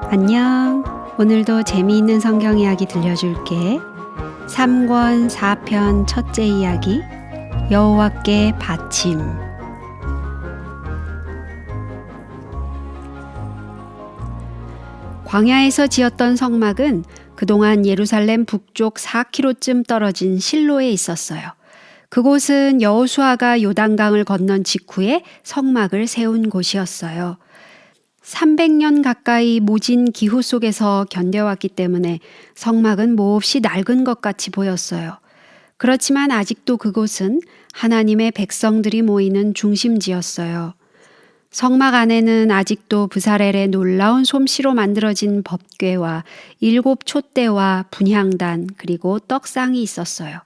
안녕. 오늘도 재미있는 성경 이야기 들려줄게. 3권 4편 첫째 이야기, 여호와께 바침. 광야에서 지었던 성막은 그동안 예루살렘 북쪽 4km쯤 떨어진 실로에 있었어요. 그곳은 여호수아가 요단강을 건넌 직후에 성막을 세운 곳이었어요. 300년 가까이 모진 기후 속에서 견뎌왔기 때문에 성막은 몹시 낡은 것 같이 보였어요. 그렇지만 아직도 그곳은 하나님의 백성들이 모이는 중심지였어요. 성막 안에는 아직도 브살렐의 놀라운 솜씨로 만들어진 법궤와 7 촛대와 분향단 그리고 떡상이 있었어요.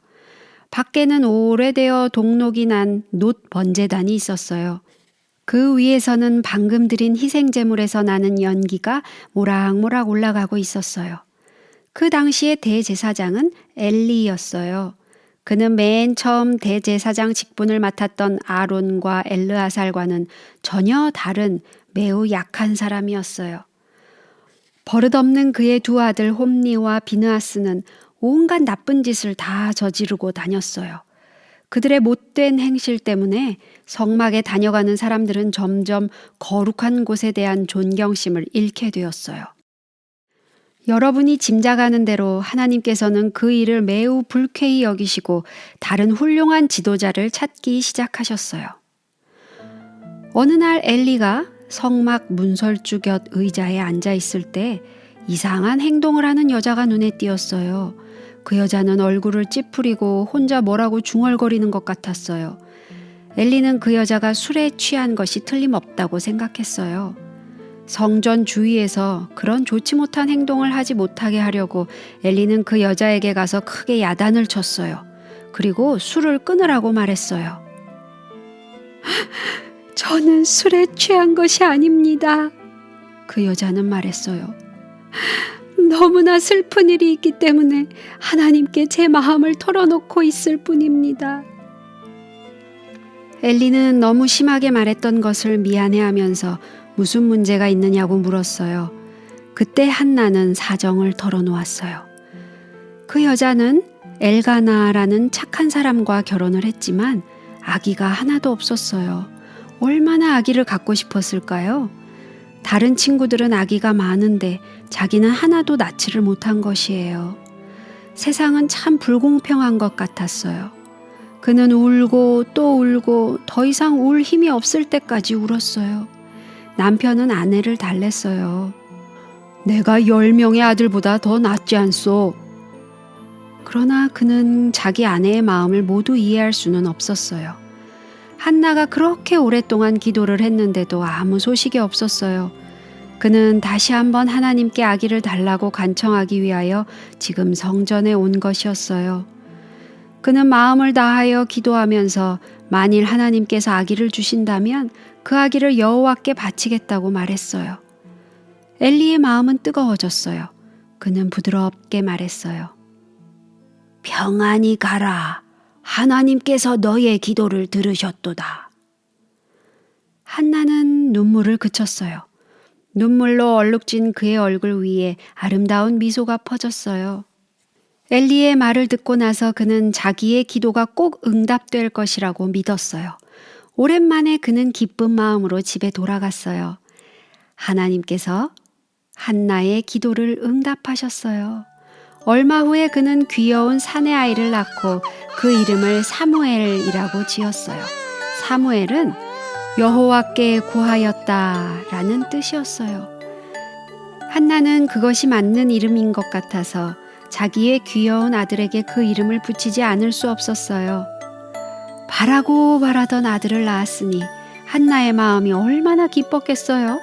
밖에는 오래되어 동록이 난 놋 번제단이 있었어요. 그 위에서는 방금 드린 희생제물에서 나는 연기가 모락모락 올라가고 있었어요. 그 당시의 대제사장은 엘리였어요. 그는 맨 처음 대제사장 직분을 맡았던 아론과 엘르아살과는 전혀 다른 매우 약한 사람이었어요. 버릇없는 그의 두 아들 홈니와 비느하스는 온갖 나쁜 짓을 다 저지르고 다녔어요. 그들의 못된 행실 때문에 성막에 다녀가는 사람들은 점점 거룩한 곳에 대한 존경심을 잃게 되었어요. 여러분이 짐작하는 대로 하나님께서는 그 일을 매우 불쾌히 여기시고 다른 훌륭한 지도자를 찾기 시작하셨어요. 어느 날 엘리가 성막 문설주 곁 의자에 앉아 있을 때 이상한 행동을 하는 여자가 눈에 띄었어요. 그 여자는 얼굴을 찌푸리고 혼자 뭐라고 중얼거리는 것 같았어요. 엘리는 그 여자가 술에 취한 것이 틀림없다고 생각했어요. 성전 주위에서 그런 좋지 못한 행동을 하지 못하게 하려고 엘리는 그 여자에게 가서 크게 야단을 쳤어요. 그리고 술을 끊으라고 말했어요. 저는 술에 취한 것이 아닙니다. 그 여자는 말했어요. 너무나 슬픈 일이 있기 때문에 하나님께 제 마음을 털어놓고 있을 뿐입니다. 엘리는 너무 심하게 말했던 것을 미안해하면서 무슨 문제가 있느냐고 물었어요. 그때 한나는 사정을 털어놓았어요. 그 여자는 엘가나라는 착한 사람과 결혼을 했지만 아기가 하나도 없었어요. 얼마나 아기를 갖고 싶었을까요? 다른 친구들은 아기가 많은데 자기는 하나도 낳지를 못한 것이에요. 세상은 참 불공평한 것 같았어요. 그는 울고 또 울고 더 이상 울 힘이 없을 때까지 울었어요. 남편은 아내를 달랬어요. 내가 10명의 아들보다 더 낫지 않소. 그러나 그는 자기 아내의 마음을 모두 이해할 수는 없었어요. 한나가 그렇게 오랫동안 기도를 했는데도 아무 소식이 없었어요. 그는 다시 한번 하나님께 아기를 달라고 간청하기 위하여 지금 성전에 온 것이었어요. 그는 마음을 다하여 기도하면서 만일 하나님께서 아기를 주신다면 그 아기를 여호와께 바치겠다고 말했어요. 엘리의 마음은 뜨거워졌어요. 그는 부드럽게 말했어요. 평안히 가라. 하나님께서 너의 기도를 들으셨도다. 한나는 눈물을 그쳤어요. 눈물로 얼룩진 그의 얼굴 위에 아름다운 미소가 퍼졌어요. 엘리의 말을 듣고 나서 그는 자기의 기도가 꼭 응답될 것이라고 믿었어요. 오랜만에 그는 기쁜 마음으로 집에 돌아갔어요. 하나님께서 한나의 기도를 응답하셨어요. 얼마 후에 그는 귀여운 사내 아이를 낳고 그 이름을 사무엘이라고 지었어요. 사무엘은 여호와께 구하였다라는 뜻이었어요. 한나는 그것이 맞는 이름인 것 같아서 자기의 귀여운 아들에게 그 이름을 붙이지 않을 수 없었어요. 바라고 바라던 아들을 낳았으니 한나의 마음이 얼마나 기뻤겠어요.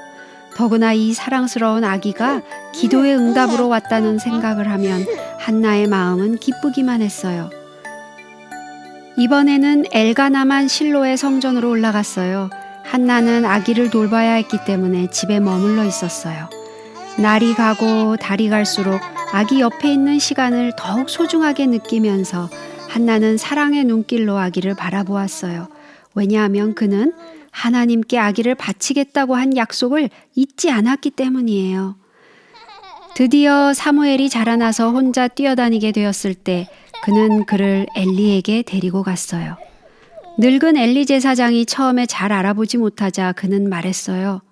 더구나 이 사랑스러운 아기가 기도의 응답으로 왔다는 생각을 하면 한나의 마음은 기쁘기만 했어요. 이번에는 엘가나만 실로의 성전으로 올라갔어요. 한나는 아기를 돌봐야 했기 때문에 집에 머물러 있었어요. 날이 가고 달이 갈수록 아기 옆에 있는 시간을 더욱 소중하게 느끼면서 한나는 사랑의 눈길로 아기를 바라보았어요. 왜냐하면 그는 하나님께 아기를 바치겠다고 한 약속을 잊지 않았기 때문이에요. 드디어 사무엘이 자라나서 혼자 뛰어다니게 되었을 때 그는 그를 엘리에게 데리고 갔어요. 늙은 엘리 제사장이 처음에 잘 알아보지 못하자 그는 말했어요.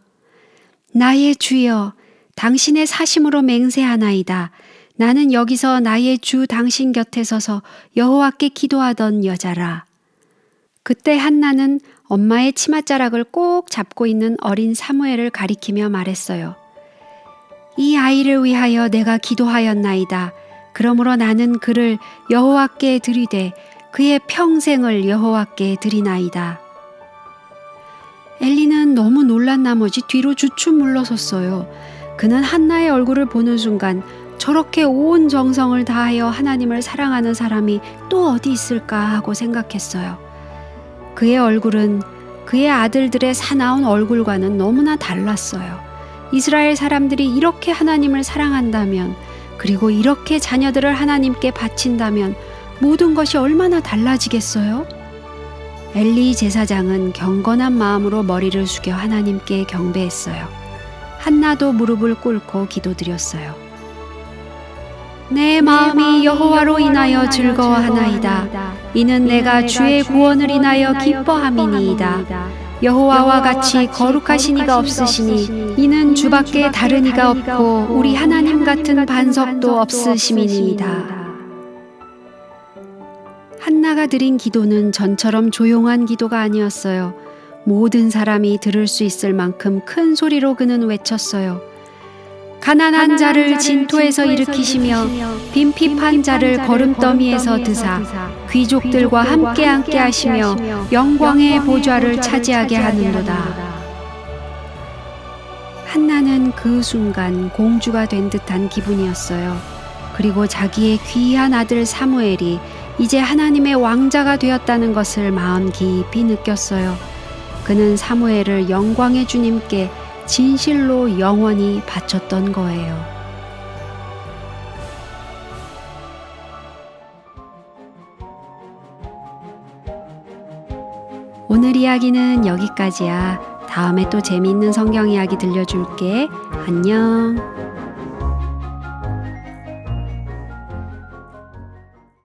나의 주여, 당신의 사심으로 맹세하나이다. 나는 여기서 나의 주 당신 곁에 서서 여호와께 기도하던 여자라. 그때 한나는 엄마의 치맛자락을 꼭 잡고 있는 어린 사무엘을 가리키며 말했어요. 이 아이를 위하여 내가 기도하였나이다. 그러므로 나는 그를 여호와께 드리되 그의 평생을 여호와께 드리나이다. 엘리는 너무 놀란 나머지 뒤로 주춤 물러섰어요. 그는 한나의 얼굴을 보는 순간 저렇게 온 정성을 다하여 하나님을 사랑하는 사람이 또 어디 있을까 하고 생각했어요. 그의 얼굴은 그의 아들들의 사나운 얼굴과는 너무나 달랐어요. 이스라엘 사람들이 이렇게 하나님을 사랑한다면, 그리고 이렇게 자녀들을 하나님께 바친다면 모든 것이 얼마나 달라지겠어요? 엘리 제사장은 경건한 마음으로 머리를 숙여 하나님께 경배했어요. 한나도 무릎을 꿇고 기도드렸어요. 내 마음이 여호와로 인하여 즐거워하나이다. 이는 내가 주의 구원을 인하여 기뻐함이니이다. 여호와와 같이 거룩하신 이가 없으시니 이는 주밖에 다른 이가 없고 우리 하나님 같은 반석도 없으심이니이다. 한나가 드린 기도는 전처럼 조용한 기도가 아니었어요. 모든 사람이 들을 수 있을 만큼 큰 소리로 그는 외쳤어요. 가난한 자를 진토에서 일으키시며 빈핍한 자를 거름더미에서 드사 귀족들과 함께 하시며 영광의 보좌를 차지하게 하는도다. 한나는 그 순간 공주가 된 듯한 기분이었어요. 그리고 자기의 귀한 아들 사무엘이 이제 하나님의 왕자가 되었다는 것을 마음 깊이 느꼈어요. 그는 사무엘을 영광의 주님께 진실로 영원히 바쳤던 거예요. 오늘 이야기는 여기까지야. 다음에 또 재미있는 성경 이야기 들려줄게. 안녕.